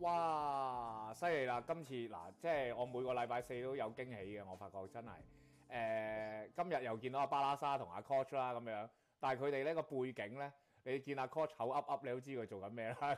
哇！犀利啦！今次嗱，即係我每個禮拜四都有驚喜嘅，我發覺真係。今日又見到阿巴拉沙同阿 Coach 啦咁樣，但係佢哋呢個背景咧，你見阿 Coach 口噏噏，你都知佢做緊咩啦。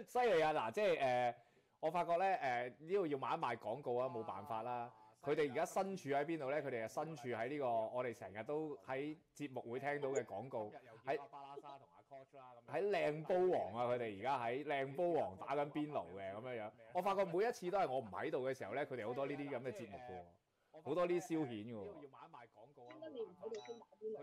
犀利啊！嗱，即係我發覺咧呢度要賣一賣廣告啊，冇辦法啦。佢哋而家身處喺邊度咧？佢哋係身處喺呢個我哋成日都喺節目會聽到嘅廣告，喺巴拉沙同阿 Coach 啦咁。喺靚煲王啊！佢哋而家喺靚煲王打緊邊爐嘅咁樣樣。我發覺每一次都係我唔喺度嘅時候咧，佢哋好多呢啲咁嘅節目嘅喎。好多啲消遣嘅喎，要買一賣廣告啊！佢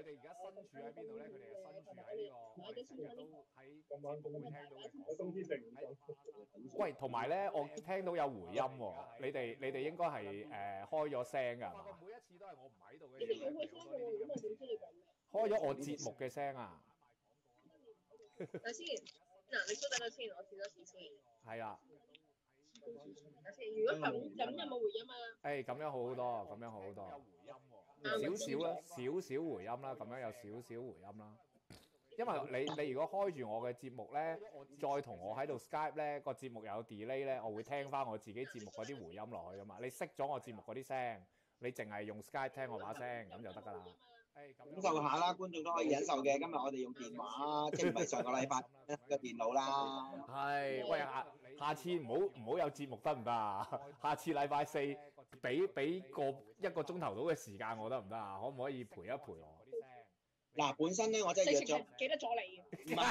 哋而家身處喺邊度咧？佢哋係身處喺呢個我哋成日都喺節目會聽到嘅廣告。喂，同埋咧，我聽到有回音喎。你哋應該係開咗聲㗎嘛？每一次都係我唔喺度嘅時候，開咗我節目嘅聲啊！等先，嗱，你等先，我試多次先。係啊。如果咁有冇回音啊？咁樣好好多，咁樣好好多。有回音喎，少少啦，少少回音啦，咁樣有少少回音啦。因為你如果開住我嘅節目咧，再同我喺度 Skype 咧，個節目有 delay 咧，我會聽翻我自己節目嗰啲回音落去噶嘛。你熄咗我節目嗰啲聲，你淨係用 Skype 聽我把聲咁就得㗎啦。感受下啦，觀眾都可以忍受嘅。今日我哋用電話，即係唔係上個禮拜嘅電腦啦。係，喂，下次唔好有節目得唔得啊？下次禮拜四俾一個鐘頭到嘅時間我得唔得啊？可唔可以陪一陪我？嗱，本身咧我真係約咗，記得咗你。唔係，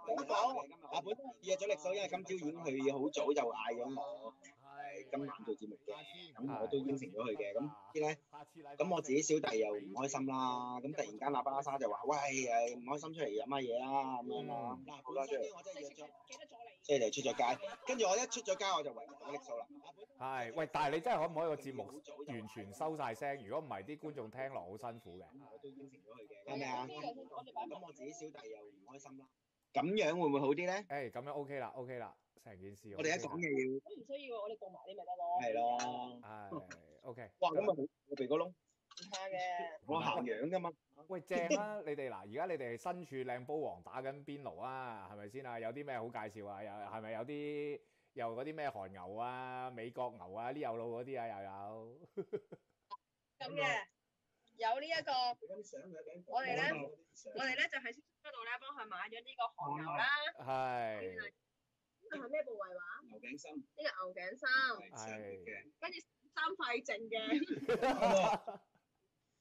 咁講。嗱，本身約咗力數，因為今朝已經去好早就嗌咗我，今晚做節目嘅，咁我都應承咗佢嘅。咁咧，咁我自己小弟又唔開心啦。咁突然間阿巴沙就話：喂，唔開心出嚟飲下嘢啦，咁樣啦。嗱，本身咧我真係約咗，記得咗你。即係就出咗街，跟住我一出咗街我就圍咗力數啦。係，喂，但係你真係可唔可以個節目完全收晒聲？如果唔係，啲觀眾聽落好辛苦嘅。我都應承咗佢嘅，係咪啊？咁我自己小弟又唔開心啦。咁樣會唔會好啲咧？咁樣 OK 啦，OK 啦，成件事。我哋一講嘢要。咁唔需要，我哋過埋啲咪得咯。係咯。係 OK。哇！咁啊，我鼻哥窿。唔怕嘅。我行樣㗎嘛。喂，正啊！你哋嗱，而家你哋身處靚煲王打緊邊爐啊，係咪先啊？有啲咩好介紹啊？又係咪有啲又嗰啲咩韓牛啊、美國牛啊、呢有路嗰啲啊，又有。咁嘅。有呢一個，我哋咧就喺超市嗰度咧幫佢買咗呢個韓牛啦。係。呢個係咩部位話？牛頸心。呢個牛頸心。係。跟住3塊剩嘅。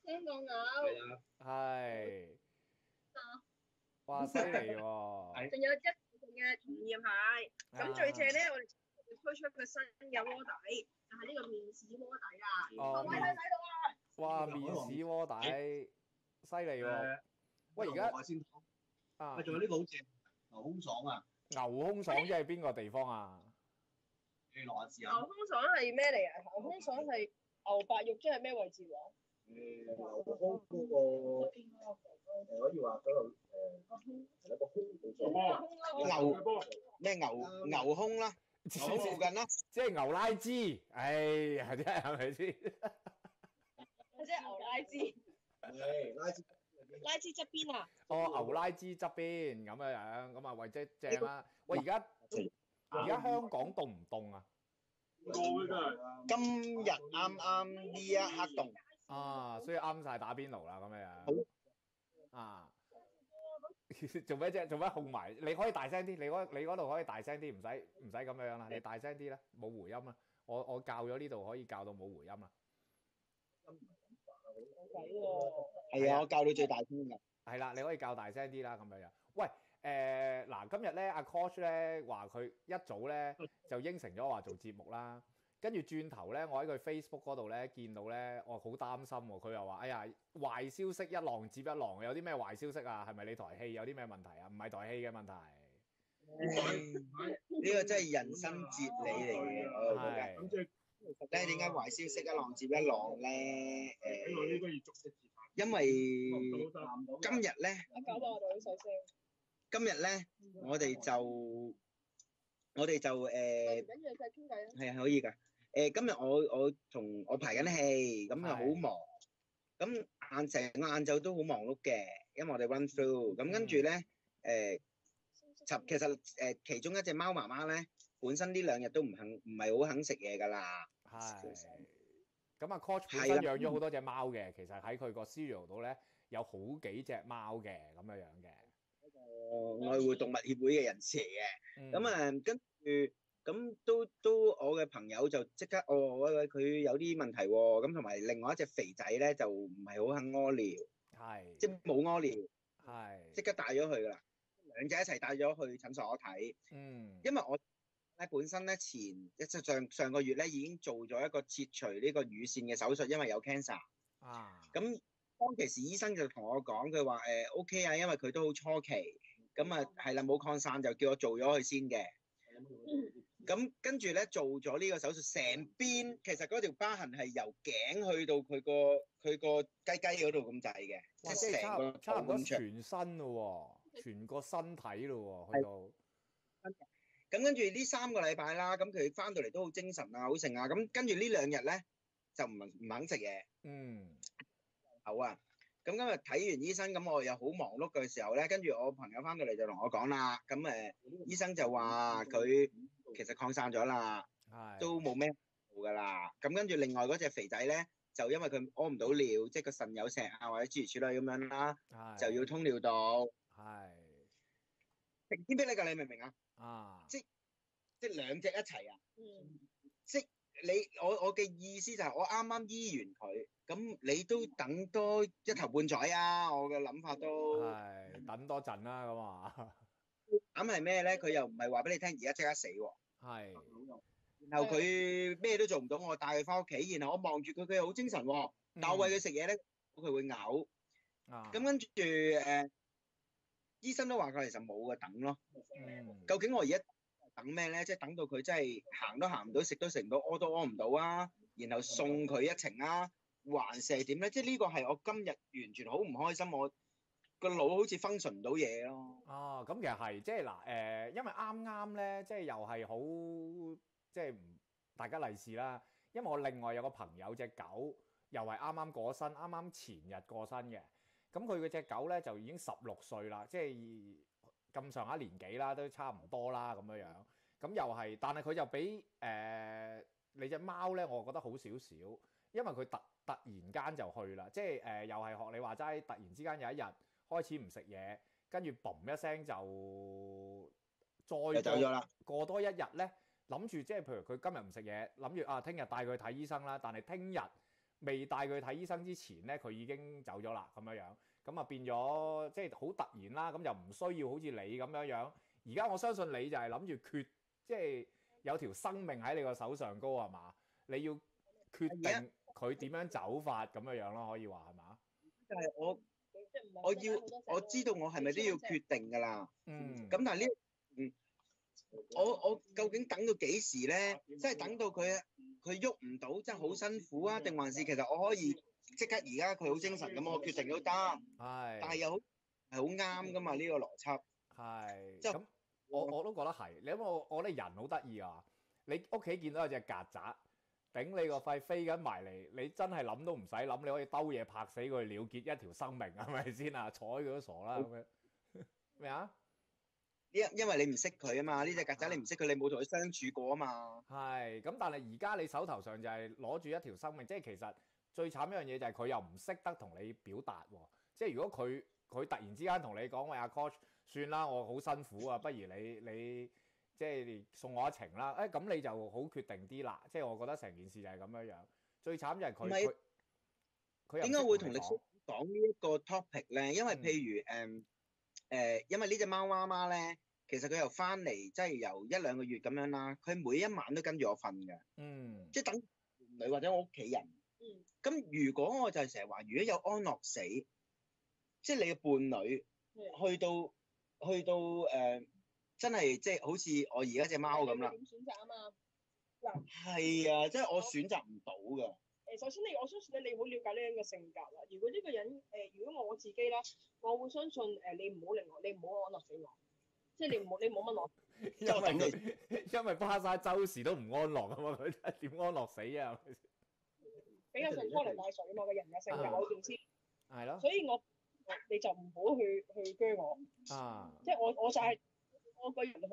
香港牛。係。哇！犀利喎。仲有一份嘅同業蟹。咁最正咧，我哋推出個新嘅鍋底，就係呢個麵豉鍋底啊！各位睇唔睇到啊？哇！麵豉鍋底，犀利喎！喂，而家啊，仲有呢個好正，牛胸爽啊！牛胸爽即係邊個地方啊？你落下試下。牛胸爽係咩嚟啊？牛胸爽係牛白肉，即係咩位置喎？牛胸嗰個可以話嗰度係一個胸牛胸啦，牛附近啦，即係牛拉枝，呀，真係咪先？即係牛拉枝，拉枝側邊啊！牛拉枝側邊咁樣，咁啊，喂，即係正啦！喂，而家香港凍唔凍啊？今日啱呢一刻凍啊，所以啱晒打邊爐啦，咁樣啊！做咩啫？做咩控埋？你可以大聲啲，你嗰度可以大聲啲，唔使咁樣啦。你大聲啲啦，冇回音啦。我校咗呢度可以校到冇回音啦。係啊，我教你最大聲嘅。係啦，你可以教大聲啲啦，咁樣樣。喂，嗱，今日咧阿 Coach 咧話佢一早咧就應承咗話做節目啦，跟住轉頭咧，我喺佢 Facebook 嗰度咧見到咧，我好擔心喎。佢又話：哎呀，壞消息一浪接一浪，有啲咩壞消息啊？係咪你台戲有啲咩問題啊？唔係台戲嘅問題。呢個真係人生哲理嚟嘅。係。咧點解壞消息一浪接一浪咧？因為今日咧，今日咧，我哋就係可以㗎。今日我同我排緊戲，咁啊好忙，咁成個晏晝都好忙碌嘅，因為我哋 run through，咁跟住咧其實其中一隻貓媽媽咧，本身呢2日都唔係好肯食嘢㗎啦。係。咁啊 Coach 本係啦身養咗好多隻貓嘅，其實喺佢個 cereal 度咧有好幾隻貓嘅咁樣嘅。愛護動物協會嘅人士嚟嘅。咁跟住咁都我嘅朋友就即刻喂佢有啲問題喎。咁同埋另外一隻肥仔咧就唔係好肯屙尿，係。即係冇屙尿，係。即刻帶咗去㗎啦。兩隻一齊帶咗去診所睇。因為我咧本身咧上個月咧已經做咗一個切除呢個乳腺嘅手術，因為有 cancer。咁當其時醫生就同我講，佢話OK 啊，因為佢都好初期，咁啊係啦冇擴散就叫我做咗佢先嘅。咁跟住咧做咗呢個手術，成邊其實嗰條疤痕係由頸去到佢個雞嗰度咁滯嘅，即係成個差唔多全身咯喎，全個身體咯喎，去到。咁跟住呢3個禮拜啦，咁佢翻到嚟都好精神啊，好盛啊。咁跟住呢2日咧就唔肯食嘢。好啊。咁今日睇完醫生，咁我又好忙碌嘅時候咧，跟住我朋友翻到嚟就同我講啦。咁醫生就話佢其實擴散咗啦，都冇咩做㗎啦。咁跟住另外嗰隻肥仔咧，就因為佢屙唔到尿，即係個腎有石啊，或者諸如此類咁樣啦，就要通尿道。晴天霹靂㗎，你明唔明啊？即係2隻一齊啊！即我嘅意思就係我啱啱醫完佢，咁你都等多1頭半載啊！我嘅諗法都係等多陣啦，咁啊。咁係咩咧？佢又唔係話俾你聽而家即刻死喎。係。然後佢咩都做唔到，我帶佢翻屋企，然後我望住佢，佢又好精神喎。但我餵佢食嘢咧，佢會嘔。咁跟住醫生都話佢其實冇嘅，等咯。究竟我而家等咩咧？即係等到佢真係行都行唔到，食都食唔到，屙都屙唔到啊！然後送佢一程啊，還是係點咧？即係呢個係我今日完全好唔開心，我個腦好似 function 唔到嘢咯。咁其實係即係嗱因為啱啱咧，即係又係好即係大家利是啦。因為我另外有個朋友隻狗又係啱啱過身，啱啱前日過身嘅。咁佢嗰隻狗咧就已經16歲啦，即係咁上下年紀啦，都差唔多啦咁樣樣。咁又係，但係佢就比你隻貓咧，我覺得好少少，因為佢突然間就去啦，即係又係學你話齋，突然之間有一日開始唔食嘢，跟住嘣一聲就再走咗啦。過多1日咧，諗住即係譬如佢今日唔食嘢，諗住啊聽日帶佢去睇醫生啦，但係聽日未帶佢睇醫生之前咧，佢已經走咗啦咁樣樣，咁啊變咗即係好突然啦，咁又唔需要好似你咁樣樣。而家我相信你就係諗住即係有條生命喺你個手上高係嘛？你要決定佢點樣走法咁樣樣咯，可以話係嘛？但係我知道我係咪都要決定㗎啦。咁但係我究竟等到幾時咧？即係等到佢喐唔到，真係好辛苦啊！定還是其實我可以即刻而家佢好精神咁，我決定都得。但係又係好啱㗎嘛呢個邏輯。即係咁，我都覺得係。你因為我覺得人好得意啊！你屋企見到有隻曱甴頂你個肺飛緊埋嚟，你真係諗都唔使諗，你可以兜嘢拍死佢，了結一條生命，係咪先啊？睬佢都傻啦咁樣。咩啊？因為你唔識佢啊嘛，呢隻曱甴你唔識佢，你冇同佢相處過啊嘛。係咁，但係而家你手頭上就係攞住一條生命，即係其實最慘一樣嘢就係佢又唔識得同你表達喎。即係如果佢突然之間同你講，喂阿 Coach，算啦，我好辛苦啊，不如你即係送我一程啦。咁你就好決定啲啦。即係我覺得成件事就係咁樣樣。最慘就係佢點解會同你講呢一個 topic 咧？因為譬如因為呢隻貓媽媽咧，其實佢又翻嚟，即係由1-2個月咁樣啦。佢每一晚都跟住我瞓嘅，即係等伴侶或者我屋企人。咁如果我就係成日話，如果有安樂死，即係你嘅伴侶去到真係即係好似我而家隻貓咁啦。點選擇啊嘛？嗱，係啊，即係我選擇唔到㗎。首先我相信你好了解呢個人嘅性格啦。如果呢個人如果我自己啦，我會相信你唔好安樂死我，即係你冇乜樂。因為巴沙周時都唔安樂啊嘛，佢點安樂死啊？比較上拖泥帶水啊嘛，個人嘅性格我點知？係咯。所以你就唔好去鋸我。即係我就係我個人好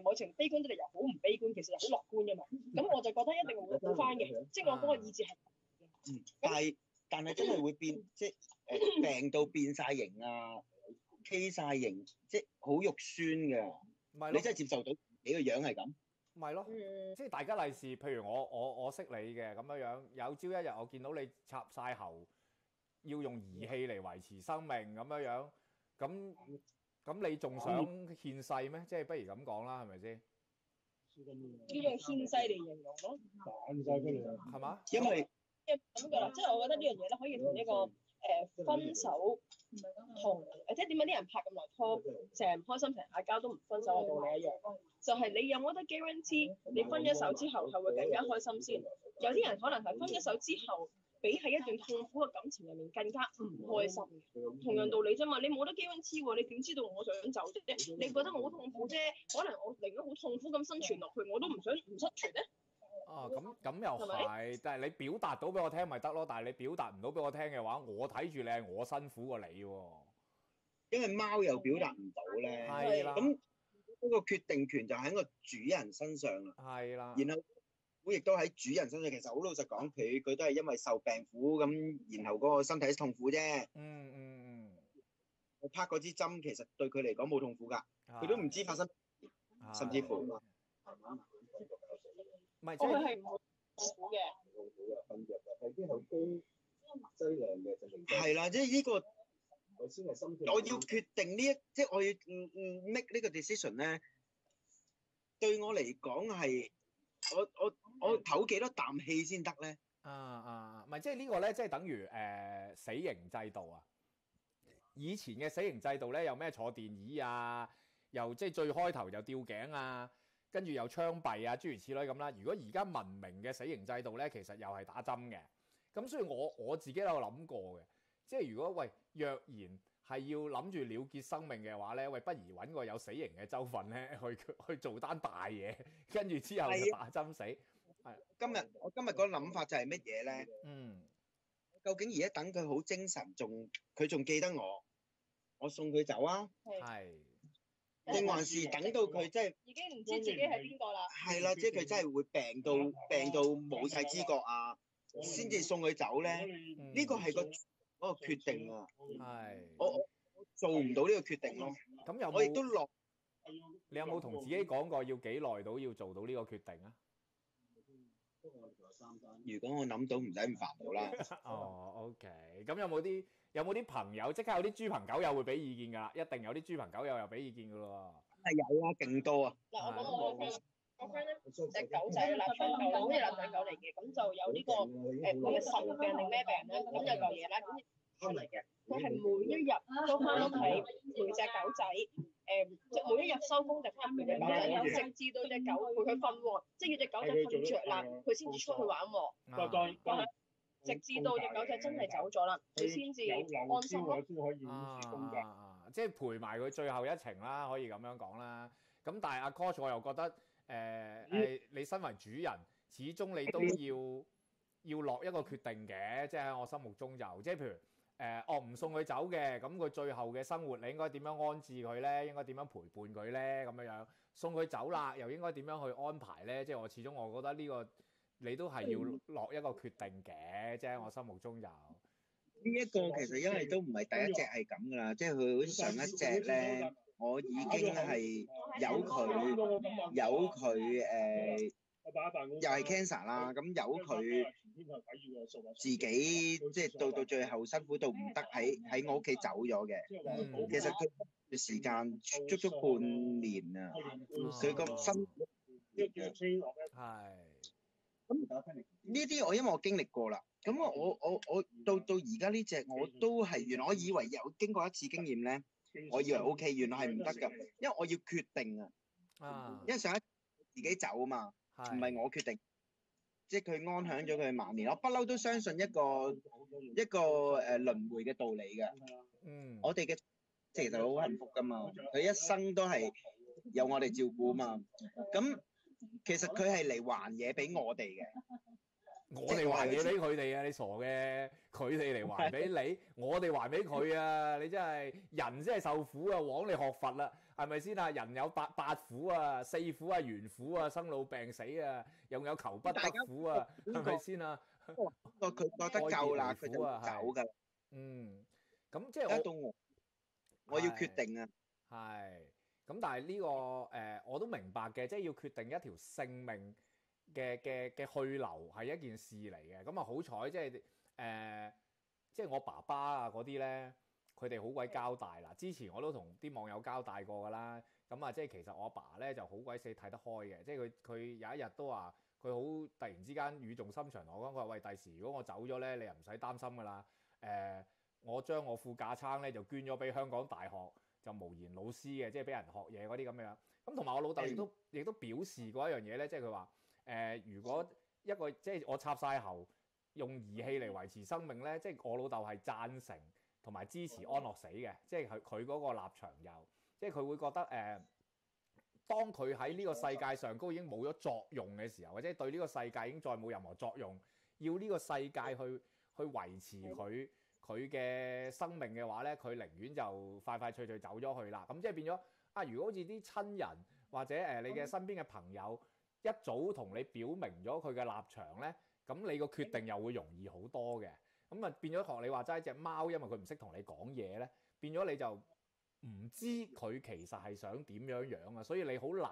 某程度悲觀得嚟又好唔悲觀，其實又好樂觀嘅嘛。咁我就覺得一定會好翻嘅，即係我嗰個意志係。但係真係會變，即係病到變晒形啊，K 晒形，即係好肉酸嘅。咪你真係接受到你個樣係咁？咪咯，即係大家利是，譬如我識你嘅咁樣，有朝一日我見到你插晒喉，要用儀器嚟維持生命咁樣，咁你仲想獻世咩？即係不如咁講啦，係咪先？要用獻世嚟形容咯，係嘛？因為咁噶啦，即係我覺得呢樣嘢咧可以同呢個分手同即係點解啲人拍咁耐拖，成日唔開心，成日嗌交都唔分手嘅道理一樣。就係你有冇得 guarantee 你分咗手之後係會更加開心先？有啲人可能係分咗手之後，比喺一段痛苦嘅感情入面更加唔開心。同樣道理啫嘛，你冇得 guarantee 喎，你點知道我想走啫？你覺得我好痛苦啫，可能我寧願好痛苦咁生存落去，我都唔想唔生存咧。咁又係，但係你表達到俾我聽咪得咯。但係你表達唔到俾我聽嘅話，我睇住你係我辛苦過你喎。因為貓又表達唔到咧，係啦。咁嗰個決定權就喺個主人身上啦。係啦。然後我亦都喺主人身上，其實好老實講，佢都係因為受病苦咁，然後嗰個身體痛苦啫。我拍嗰支針其實對佢嚟講冇痛苦㗎，佢都唔知發生，甚至乎。唔係，佢係唔會痛苦嘅。係啦，即係呢個，我要決定即係我要make 呢個 decision 咧，對我嚟講係，我唞幾多啖氣先得咧？唔係即係呢個咧，即係等於死刑制度啊！以前嘅死刑制度咧，有咩坐電椅啊，又即係最開頭就吊頸啊。跟住又槍斃啊，諸如此類咁啦。如果而家文明嘅死刑制度咧，其實又係打針嘅。咁所以我自己都有諗過嘅，即係如果若然係要諗住了結生命嘅話咧，不如揾個有死刑嘅州份咧去做單大嘢，跟住之後就打針死。係。我今日個諗法就係乜嘢咧？究竟而家等佢好精神，佢仲記得我送佢走啊？係。定還是等到佢真係已經唔知自己係邊個啦？係啦，即係佢真係會病到冇晒知覺啊，先至送佢走咧。呢個係嗰個決定啊。係。我做唔到呢個決定咯。咁我亦都落。你有冇同自己講過要幾耐到要做到呢個決定啊？如果我諗到唔使咁煩惱啦。OK。咁有冇啲朋友即刻有啲豬朋狗友會俾意見㗎啦？一定有啲豬朋狗友又俾意見㗎咯喎。有啊，勁多啊！嗱，我講我 friend 咧隻狗仔臘腸狗啦，好似臘腸狗嚟嘅，咁就有呢個佢嘅腎病定咩病咧？咁有嚿嘢啦，咁嚟嘅，佢係每一日都翻屋企陪隻狗仔，即係每一日收工就翻陪隻狗仔，直至到隻狗陪佢瞓喎，即係要隻狗仔瞓着啦，佢先至出去玩喎。直至到隻狗仔真係走咗啦，佢先至安心咯。即係陪埋佢最後一程啦，可以咁樣講啦。咁但係阿 Coach 我又覺得你身為主人，始終你都要落一個決定嘅，即係喺我心目中就即係譬如唔送佢走嘅，咁佢最後嘅生活你應該點樣安置佢咧？應該點樣陪伴佢咧？咁樣送佢走啦，又應該點樣去安排咧？即係我始終我覺得呢個。你都係要落一個決定嘅，即係我心目中就呢一個其實因為都唔係第一隻係咁噶啦，即係佢好似上一隻咧，我已經係有佢又係 cancer 啦，咁有佢自己即係到最後辛苦到唔得喺我屋企走咗嘅。其實佢嘅時間足足半年啊，佢個心係。咁呢啲因為我經歷過啦，咁我到而家呢隻我都係原來我以為有經過一次經驗咧，我以為 OK， 原來係唔得㗎，因為我要決定啊，因為上一次自己走啊嘛，唔係我決定，即係佢安享咗佢晚年，我不嬲都相信一個輪迴嘅道理㗎。我哋嘅其實好幸福㗎嘛，佢一生都係有我哋照顧啊嘛，咁。其實佢係嚟還嘢俾我哋嘅，我哋還嘢俾佢哋啊！你傻嘅，佢哋嚟還俾你，我哋還俾佢啊！你真係人先係受苦啊，枉你學佛啦，係咪先啊？人有八苦啊，四苦啊，緣苦啊，生老病死啊，又有求不得苦啊，係咪先啊？佢覺得夠啦，佢就走㗎。咁即係到我要決定啊。係，咁但係呢個我都明白嘅，即係要決定一條性命嘅去留係一件事嚟嘅。咁啊好彩即係我爸爸啊嗰啲咧，佢哋好鬼交代啦。之前我都同啲網友交代過㗎啦。咁啊即係其實我阿爸咧就好鬼死睇得開嘅，即係佢有一日都話佢好突然之間語重心長同我講，佢話喂，第時如果我走咗咧，你又唔使擔心㗎啦。我將我副架撐咧就捐咗俾香港大學，就無言老師嘅，即係俾人學嘢嗰啲咁樣。咁同埋我老豆亦都表示過一樣嘢咧，即係佢話如果一個即係我插晒喉用儀器嚟維持生命咧，即係我老豆係贊成同埋支持安樂死嘅，即係佢嗰個立場又即係佢會覺得當佢喺呢個世界上都已經冇咗作用嘅時候，或者對呢個世界已經再冇任何作用，要呢個世界去維持佢嘅生命嘅話咧，佢寧願就快快脆脆走咗去啦。咁即係變咗啊！如果好似啲親人或者你嘅身邊嘅朋友一早同你表明咗佢嘅立場咧，咁你個決定又會容易好多嘅。咁啊變咗學你話齋隻貓，因為佢唔識同你講嘢咧，變咗你就唔知佢其實係想點樣啊，所以你好難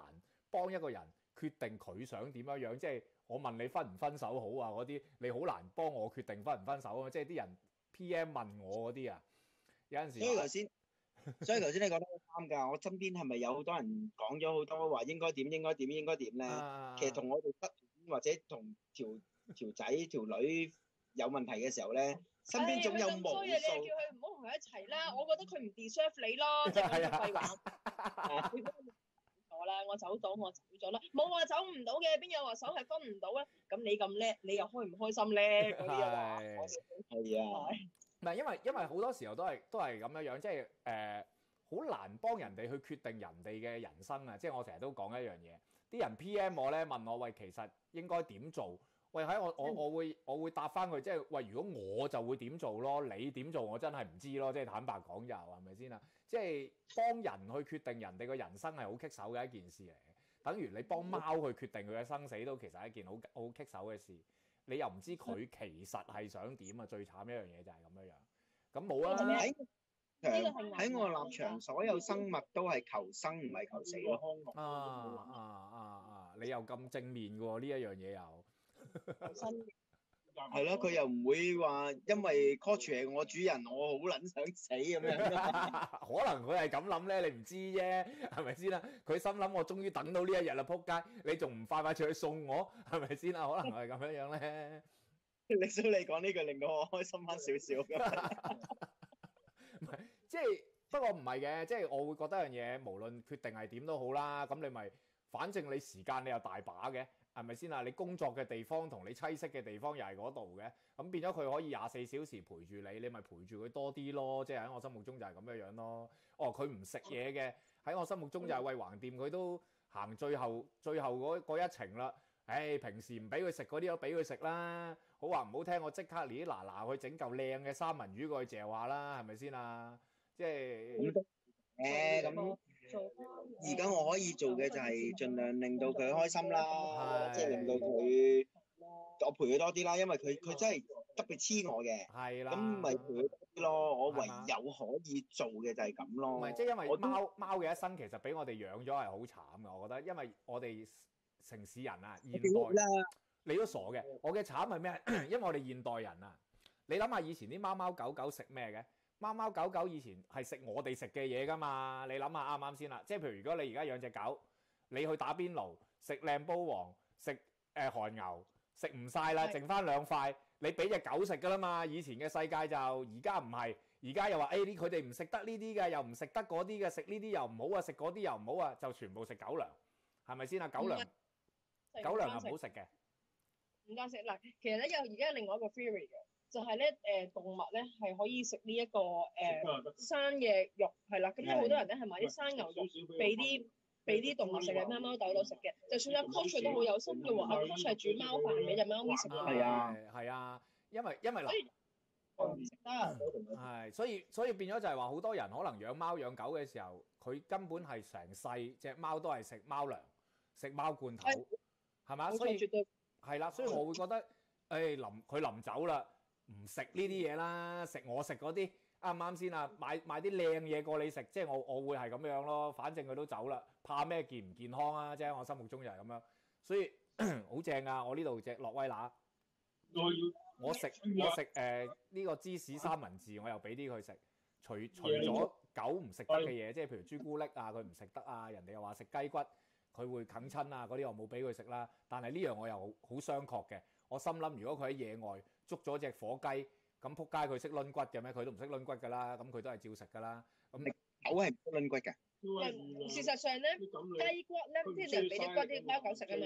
幫一個人決定佢想點樣。即係我問你分唔分手好啊嗰啲，你好難幫我決定分唔分手啊。即係啲人 PM 問我嗰啲啊，有陣時。所以頭先你講得好啱㗎。我身邊係咪有好多人講咗好多話應該點咧？其實同我哋失戀或者同條仔條女有問題嘅時候咧，身邊總有無數。你叫佢唔好同佢一齊啦，我覺得佢唔 deserve 你咯，即係咁嘅廢話。咗啦，我走咗啦，冇話走唔到嘅，邊有話手係分唔到咧？咁你咁叻，你又開唔開心咧？嗰啲啊，係啊，唔係因為好多時候都係咁樣，即係好難幫人哋去決定人哋嘅人生啊！即係我成日都講一樣嘢，啲人 PM 我咧問我喂，其實應該點做？喂喺我會答翻佢，即係喂，如果我就會點做咯，你點做我真係唔知咯，即係坦白講就係咪先啊？即係幫人去決定人哋嘅人生係好棘手嘅一件事嚟嘅，等於你幫貓去決定佢嘅生死都其實係一件好棘手嘅事，你又唔知佢其實係想點啊！最慘一樣嘢就係咁樣，咁冇啦。喺我立場，所有生物都係求生唔係求死咯。你又咁正面嘅喎，呢一樣嘢又。係咯，佢又唔會話因為 Coach 係我主人，我好撚想死咁樣。可能佢係咁諗咧，你唔知啫，係咪先啦？佢心諗我終於等到呢一日啦，仆街！你仲唔快快脆去送我，係咪先啊？可能係咁樣咧。你想你講呢句令到我開心翻少少。唔係，即係不過唔係嘅，即係我會覺得樣嘢，無論決定係點都好啦。咁你咪，反正你時間你又大把嘅。係咪先啊？你工作嘅地方同你棲息嘅地方又係嗰度嘅，咁變咗佢可以24小時陪住你，你咪陪住佢多啲咯。即係喺我心目中就係咁樣咯。哦，佢唔食嘢嘅，喺我心目中就係喂橫掂佢都行最後嗰一程啦。平時唔俾佢食嗰啲都俾佢食啦。好話唔好聽，我即刻嚟嗱去整嚿靚嘅三文魚過去嚼下啦，係咪先啊？即係咁。而家我可以做嘅就係盡量令到佢開心啦，即係令到佢我陪佢多啲啦，因為佢真係特別黐我嘅，係啦，咁咪陪佢多啲咯。我唯有可以做嘅就係咁咯。唔係，即係因為貓嘅一生其實俾我哋養咗係好慘嘅，我覺得，因為我哋城市人啊，現代你都傻嘅。我嘅慘係咩？因為我哋現代人啊，你諗下以前啲貓貓狗狗食咩嘅？貓貓狗狗以前係食我哋食嘅嘢㗎嘛，你諗下啱唔啱先啦？即係譬如如果你而家養隻狗，你去打邊爐食靚煲王，食韓牛，食唔晒啦，剩翻2塊，你俾隻狗食㗎啦嘛。以前嘅世界就，而家唔係，而家又話佢哋唔食得呢啲嘅，又唔食得嗰啲嘅，食呢啲又唔好啊，食嗰啲又唔好啊，就全部食狗糧，係咪先啊？狗糧係唔好食嘅，唔得食嗱。其實咧有而家另外一個 theory 嘅。就係咧，動物咧係可以食呢一個生嘅肉，係啦。咁咧好多人咧係買啲生牛肉俾啲俾啲動物食嘅，貓貓狗狗食嘅。就算阿 coach 都好有心嘅話，阿 coach 係煮貓飯俾只貓咪食嘅。係啊，係啊，因為嗱。唔食得，係，所以變咗就係話，好多人可能養貓養狗嘅時候，佢根本係成世隻貓都係食貓糧、食貓罐頭，係咪啊？所以係啦，所以我會覺得，佢臨走啦，唔食呢啲嘢啦，食我食嗰啲，啱唔啱先啊？買啲靚嘢過你食，即係我會係咁樣咯。反正佢都走啦，怕咩健唔健康啊？即係我心目中就係咁樣，所以好正啊！我呢度隻洛威拿。我食呢個芝士三文治，我又俾啲佢食。除咗狗唔食得嘅嘢，即係譬如朱古力啊，佢唔食得啊。人哋又話食雞骨，佢會啃親啊，嗰啲我冇俾佢食啦。但係呢樣我又好商榷嘅。我心諗，如果佢喺野外捉咗隻火雞，咁撲街佢識攆骨嘅咩？佢都唔識攆骨㗎啦，咁佢都係照食㗎啦。咁狗係唔識攆骨嘅。事實上咧，雞骨咧，即係你俾啲骨啲貓狗食啊嘛。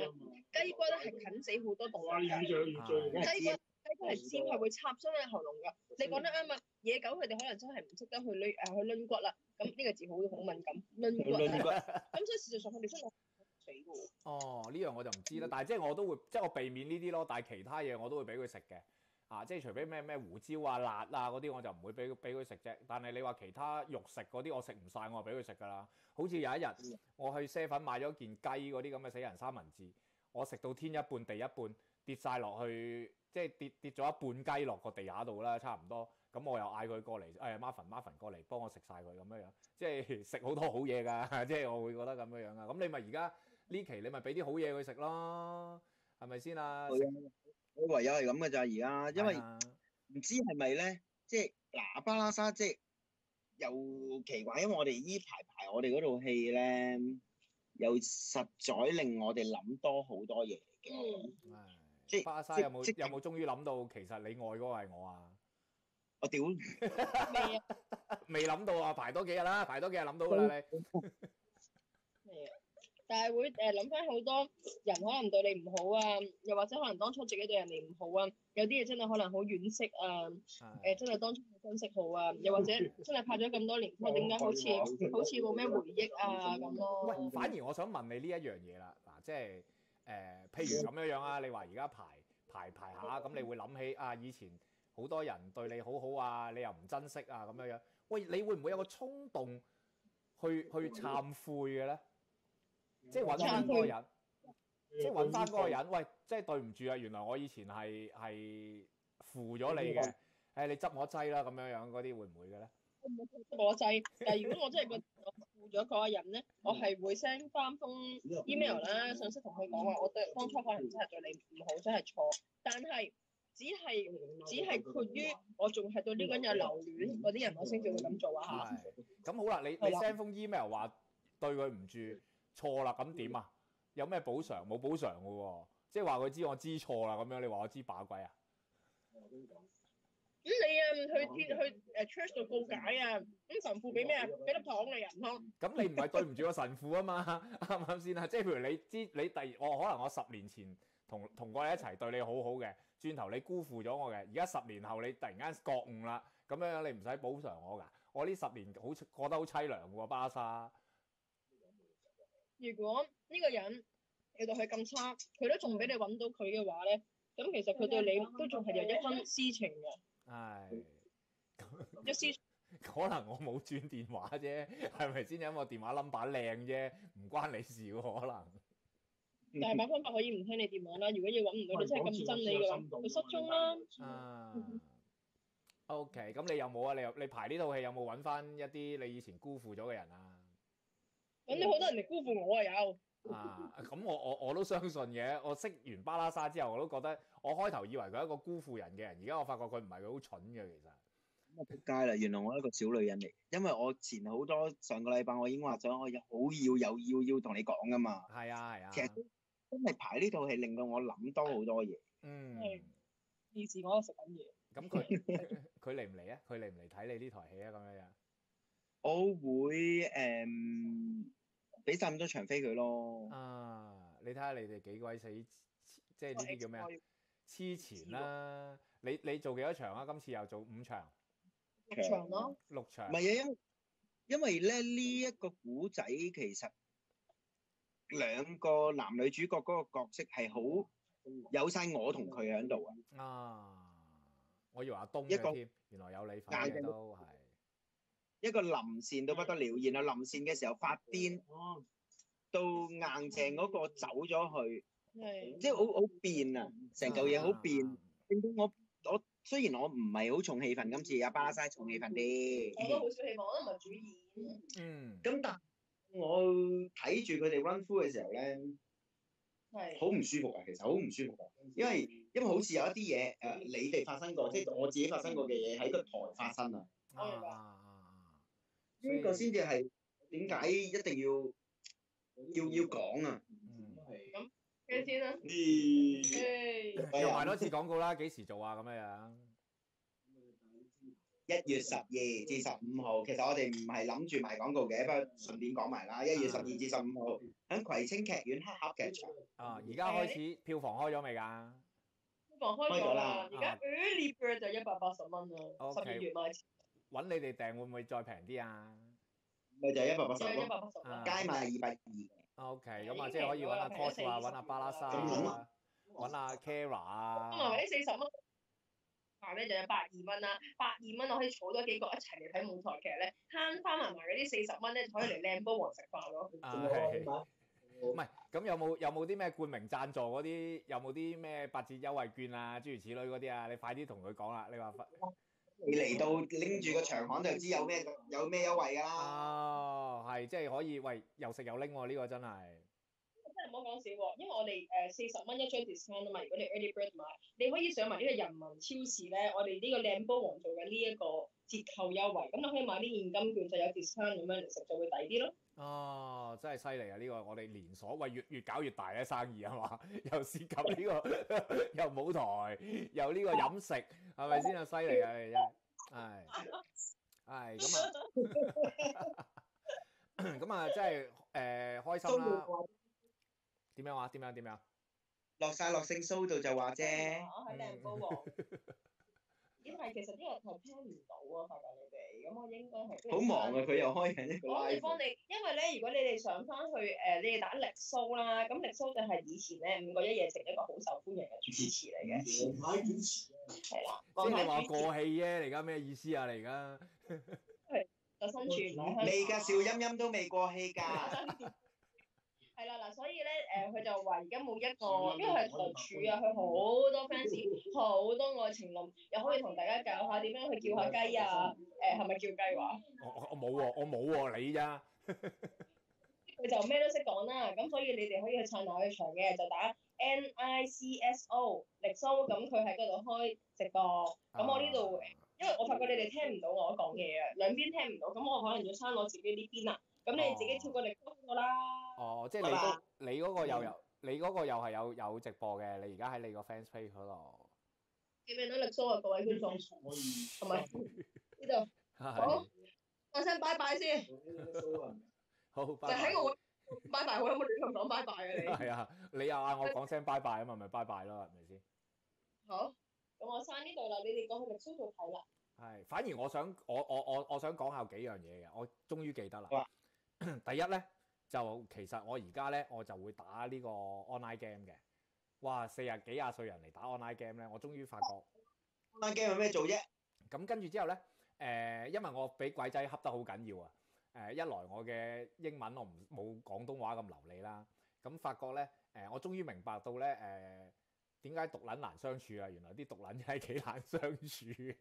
雞骨咧係啃死好多動物㗎。雞骨係尖，係會插傷你喉嚨㗎。你講得啱啊！野狗佢哋可能真係唔識得去攆骨啦。咁呢個字好敏感，攆骨。咁所以事實上佢哋真係死㗎。哦，呢樣我就唔知啦。但係即係我都會，即係我避免呢啲咯。但係其他嘢我都會俾佢食嘅。即係除非咩胡椒啊、辣啊嗰啲，我就唔會俾佢食啫。但係你話其他肉食嗰啲，我食唔晒，我就俾佢食㗎啦。好似有一日我去7-11買咗件雞嗰啲咁嘅死人三文治，我食到天一半地一半，跌晒落去，即係跌咗一半雞落個地下度啦，差唔多。咁我又嗌佢過嚟，Marvin 過嚟幫我食晒佢咁樣，即係食好多好嘢㗎，即係我會覺得咁樣啊。咁你咪而家呢期你咪俾啲好嘢佢食咯，係咪先啊？我唯有係咁嘅咋而家，因為唔知係咪咧，即係嗱巴拉沙即係又奇怪，因為我哋依排我哋嗰套戲咧，又實在令我哋諗多好多嘢嘅。即係巴拉沙有冇終於諗到其實你愛嗰個係我啊？我屌未諗到啊！排多幾日啦，排多幾日諗到㗎啦你。但係會諗翻好多人可能對你唔好啊，又或者可能當初自己對人哋唔好啊，有啲嘢真係可能好惋惜啊，真係當初冇珍惜好啊，又或者真係拍咗咁多年拖，點解好似冇咩回憶啊咁咯？喂，反而我想問你呢一樣嘢啦，嗱，即係譬如咁樣啊，你話而家排下，咁你會諗起啊以前好多人對你好好啊，你又唔珍惜啊咁樣，喂，你會唔會有個衝動去懺悔嘅咧？即係揾翻嗰個人，喂，即係對唔住啊！原來我以前係負咗你嘅，你執我劑啦咁樣嗰啲會唔會嘅咧？我劑，但係如果我真係覺得我負咗嗰個人咧，我係會 send 翻封 email 啦，信息同佢講話，我對當初可能真係對你唔好，真係錯，但係只係括於我仲係對呢個人有留戀嗰啲人，我先至會咁做啊嚇。咁好啦，你 send 封 email 話對佢唔住。錯啦，咁點啊？有咩補償？冇補償嘅喎，即係話佢知我知錯啦，咁樣你話我知把鬼啊？咁你去 church 度告解啊？咁神父俾咩啊？俾粒糖你人咯。咁你唔係對唔住個神父啊嘛？啱唔啱先啊？即係譬如你可能我10年前同過你一齊對你好好嘅，轉頭你辜負咗我嘅，而家10年後你突然間覺悟啦，咁樣你唔使補償我㗎？我呢10年過得好凄涼喎，巴沙。如果呢個人你對佢咁差，佢都仲俾你揾到佢嘅話咧，咁其實佢對你都仲係有一分私情嘅。係，一私可能我冇轉電話啫，係咪先？因為我電話 number 靚啫，唔關你事喎，可能。但係辦法可以唔聽你電話啦。如果要揾唔到你真係咁憎你嘅話，佢失蹤啦。OK， 咁你有冇啊？你排呢套戲有冇揾翻一啲你以前辜負咗嘅人啊？咁你好多人嚟辜負我啊有。咁我都相信嘅。我識完巴拉沙之後，我都覺得我開頭以為佢係一個辜負人嘅人，而家我發覺佢唔係，佢好蠢嘅其實。咁啊仆街啦！原來我係一個小女人嚟，因為我前好多上個禮拜我已經話咗我要同你講噶嘛。係啊。其實真係排呢套戲令到我諗多好多嘢。電視我喺度食緊嘢。咁佢嚟唔嚟啊？佢嚟唔嚟睇你呢台戲啊？咁樣樣。我會俾晒咁多場飛佢咯。你睇下你哋幾鬼死，即係呢啲叫咩啊？黐纏啦！你做幾多場啊？今次又做5場。6場咯。 6場。唔係啊，因為咧呢一個古仔其實兩個男女主角嗰個角色係好有晒我同佢喺度啊！啊，我以為阿東一個嘅添，原來有你份嘅都係。一個臨善到不得了，然後臨善嘅時候發癲，到硬淨嗰個走咗去，即係好變啊！成嚿嘢好變，令到我雖然我唔係好重氣氛，今次阿巴拉沙重氣氛啲，我都好少希望，我都唔係主演。咁但我睇住佢哋 run through 嘅時候咧，好唔舒服啊！其實好唔舒服啊，因為好似有一啲嘢你哋發生過，即係我自己發生過嘅嘢喺個台發生啊！呢個先至係點解一定要講啊！咁幾錢啊？又賣多次廣告啦，幾時做啊？咁樣1月12至15號，其實我哋唔係諗住賣廣告嘅，不過順便講埋啦。1月12至15號喺葵青劇院黑盒劇場。而家開始票房開咗未㗎？票房開咗啦，而家 early bird 就180蚊啦，12月買。揾你哋訂會唔會再平啲啊？咪就係180咯， 180街賣220。OK，咁啊，即係可以揾阿 Coach 啊，揾阿巴拉沙啊，揾阿 Kara 啊。咁埋呢40蚊，話咧就有120蚊啦，120蚊我可以儲多幾個一齊嚟睇舞台劇咧，慳翻埋嗰啲40蚊咧，就可以嚟靚煲王食飯咯。唔係，咁有冇啲咩冠名贊助嗰啲？有冇啲咩8折優惠券啊？諸如此類嗰啲啊？你快啲同佢講啦！你話你嚟到拎住個長項就知有咩優惠㗎啦。係即係可以，喂，又食又拎喎！呢個真係。真係唔好講笑喎，因為我哋40蚊一張 discount 啊嘛，如果你 early bird 買，你可以上埋呢個人民超市咧，我哋呢個靚煲王做緊呢一個折扣優惠，咁你可以買啲現金券就有 discount 咁樣嚟食就會抵啲咯。真係犀利啊！呢個我哋連鎖，喂，越搞越大嘅生意係嘛？又涉及呢個又舞台，又呢個飲食，係咪先啊？犀利啊！你真係咁啊！咁啊，真係開心啦！點樣話？點樣？落晒落聖蘇度就話啫。我喺靚煲王。因為其實啲人係聽唔到啊，發覺你哋，咁我應該係好忙啊！佢又開緊一個 live。我哋幫你，因為咧，如果你哋上翻去你哋打力蘇啦，咁力蘇就係以前咧5個一夜食一個好受歡迎嘅主持嚟嘅。唔係主持。係啦。即係話過氣啫，你而家咩意思啊？你而家？就生存喺香港。未㗎，邵音音都未過氣㗎。係啦，嗱，所以咧，佢就話而家冇一個，因為佢係台柱啊，佢好多 fans，好多愛情論，又可以同大家教下點樣去叫下雞啊，係咪叫雞話？我冇喎，我冇喎，你咋？佢就咩都識講啦，咁所以你哋可以去撐下佢場嘅，就打 NICSO 力蘇，咁佢喺嗰度開直播，咁我呢度，因為我發覺你哋聽唔到我講嘢啊，兩邊聽唔到，咁我可能要撐我自己呢邊啦。咁你自己跳過力蘇嗰個啦。即係你嗰個又有，你嗰個又係有直播嘅，你而家喺你個 fans page 嗰度。記唔記得力蘇啊，各位觀眾，係咪呢度？好，講聲拜拜先。好，就喺我拜拜，我有冇亂咁講拜拜啊？你係啊，你又嗌我講聲拜拜啊嘛，咪拜拜咯，係咪先？好，咁我刪呢度啦，你哋講去力蘇度睇啦。係，反而我想講下幾樣嘢嘅，我終於記得啦。第一咧，就其實我而家咧，我就會打呢個 online game 嘅。哇，40幾廿歲人嚟打 online game 咧，我終於發覺 online game 有咩做啫？咁跟住之後咧，因為我俾鬼仔恰得好緊要啊。一來我嘅英文我冇廣東話咁流利啦，咁發覺咧，我終於明白到咧，點解毒撚難相處啊？原來啲毒撚係幾難相處嘅。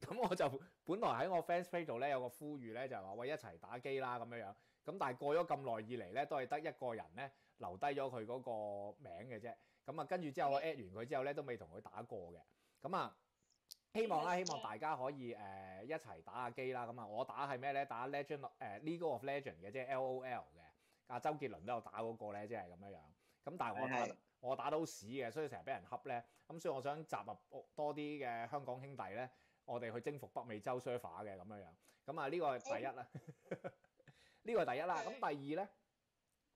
咁我就本來喺我 fans page 度咧有個呼籲咧，就係話喂，一齊打機啦咁樣樣。咁但係過咗咁耐以嚟咧，都係得一個人咧留低咗佢嗰個名嘅啫。咁啊跟住之後我 at 完佢之後咧，都未同佢打過嘅。咁啊希望大家可以一齊打下機啦。咁啊我打係咩咧？打 Legend League of Legend 嘅，即係 LOL 嘅。阿周杰倫都有打嗰個咧，即係咁樣樣。咁但係我打到屎嘅，所以成日俾人恰咧。咁所以我想集合多啲嘅香港兄弟咧，我哋去征服北美洲 server 嘅咁樣樣。咁啊呢個係第一啦，呢個係第一啦。咁第二咧，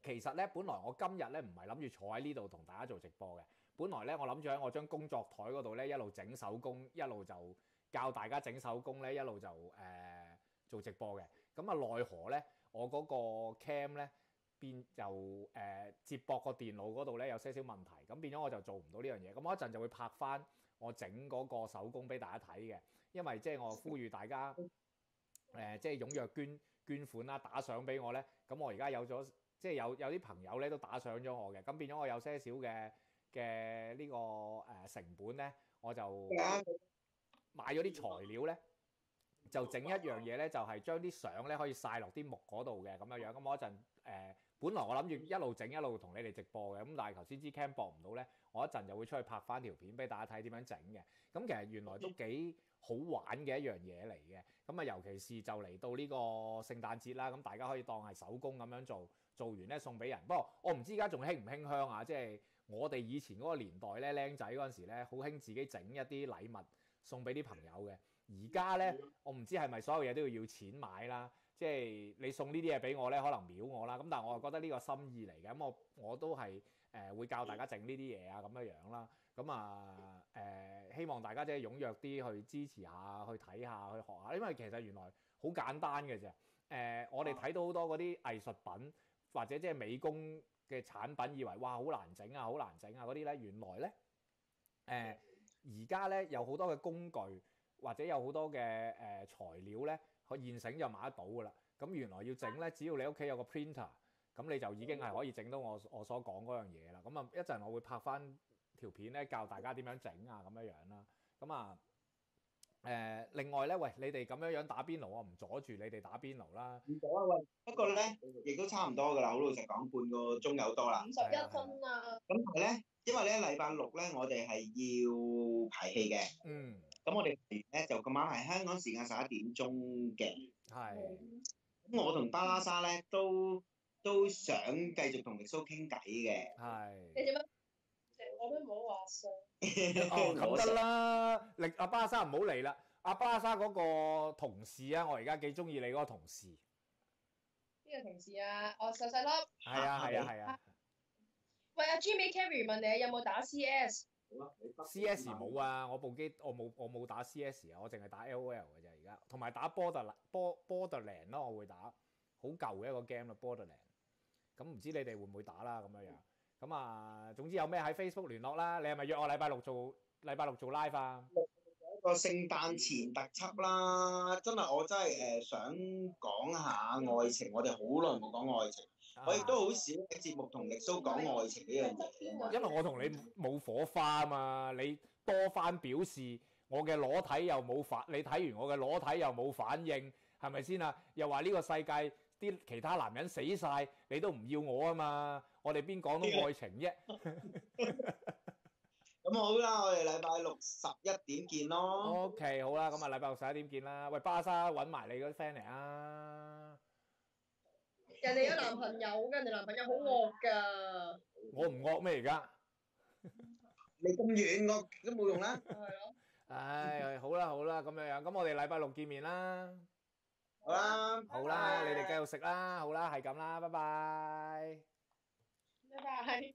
其實咧本來我今日咧唔係諗住坐喺呢度同大家做直播嘅。本來咧我諗住喺我張工作台嗰度咧一路整手工，一路就教大家整手工咧，一路就做直播嘅。咁啊奈何咧我嗰個 cam 咧變就接駁個電腦嗰度咧有些少問題，咁變咗我就做唔到呢樣嘢。咁我一陣就會拍翻我整嗰個手工俾大家睇嘅，因為即係我呼籲大家即係踴躍捐款啦，打賞俾我咧。咁我而家有咗即係有啲朋友咧都打賞咗我嘅，咁變咗我有些少嘅呢個成本咧，我就買咗啲材料咧。就整一樣嘢咧，就係將啲相咧可以曬落啲木嗰度嘅咁樣樣。咁我一陣本來我諗住一路整一路同你哋直播嘅，咁但係頭先支 cam 播唔到咧，我一陣就會出去拍翻條片俾大家睇點樣整嘅。咁其實原來都幾好玩嘅一樣嘢嚟嘅。咁啊，尤其是就嚟到呢個聖誕節啦，咁大家可以當係手工咁樣做完咧送俾人。不過我唔知而家仲興唔興香啊？即係我哋以前嗰個年代咧，僆仔嗰陣時咧，好興自己整一啲禮物送俾啲朋友嘅。而家咧，我唔知係咪所有嘢都要錢買啦，即係你送呢啲嘢俾我咧，可能秒我啦。咁但係我又覺得呢個心意嚟嘅，咁我都係會教大家整呢啲嘢啊咁樣樣啦。咁啊希望大家即係踴躍啲去支持下，去睇下，去學下，因為其實原來好簡單嘅啫。我哋睇到好多嗰啲藝術品或者即係美工嘅產品，以為哇好難整啊，好難整啊嗰啲咧，原來咧而家咧有好多嘅工具。或者有好多嘅材料咧，現成就買得到噶啦。咁原來要整咧，只要你屋企有個 printer，咁你就已經係可以整到我所講嗰樣嘢啦。咁啊，一陣我會拍翻條片咧，教大家點樣整啊，咁樣樣啦。咁啊另外咧，喂，你哋咁樣打邊爐，我唔阻住你哋打邊爐啦。唔阻啊喂，不過咧，亦都差唔多噶啦，好老實講，半個鐘有多啦。51分啦。咁但係咧，因為咧禮拜六咧，我哋係要排戲嘅。嗯。咁我哋咧就咁啱係香港時間11點鐘嘅。係。咁我同巴拉莎咧都想繼續同力蘇傾偈嘅。係。你點樣？我都冇話上。哦，咁得啦，阿巴拉莎唔好嚟啦。阿巴拉莎嗰個同事啊，我而家幾中意你嗰個同事。邊個同事啊？我細細粒。係啊。喂，阿 Jimmy Carey 問你有冇打 CS？CS 冇啊，我部機我冇打 CS 啊，我淨係打 LOL 嘅啫而家，同埋打 Borderland 咯，我會打好舊嘅一個 game 啦 Borderland。咁唔知你哋會唔會打啦咁樣樣？咁啊，總之有咩喺 Facebook 聯絡啦。你係咪約我禮拜六做 live 啊？一個聖誕前特輯啦，真係我真係想講下愛情，我哋好耐冇講愛情。我亦都好少喺節目同力蘇講愛情呢樣嘢，因為我同你冇火花啊嘛，你多番表示我嘅裸體又冇反，你睇完我嘅裸體又冇反應，係咪先啊？又話呢個世界啲其他男人死晒，你都唔要我啊嘛？我哋邊講到愛情啫？咁好啦，我哋禮拜六11點見咯。OK， 好啦，咁啊禮拜六11點見啦。喂，巴莎揾埋你嗰啲 friend 嚟啊！人哋有男朋友㗎，人哋男朋友好惡㗎。我唔惡咩而家？你咁遠惡都冇用啦。係咯。唉，好啦，咁樣，咁我哋禮拜六見面啦。好啦，好啦，你哋繼續食啦，好啦，係咁啦，拜拜。拜拜。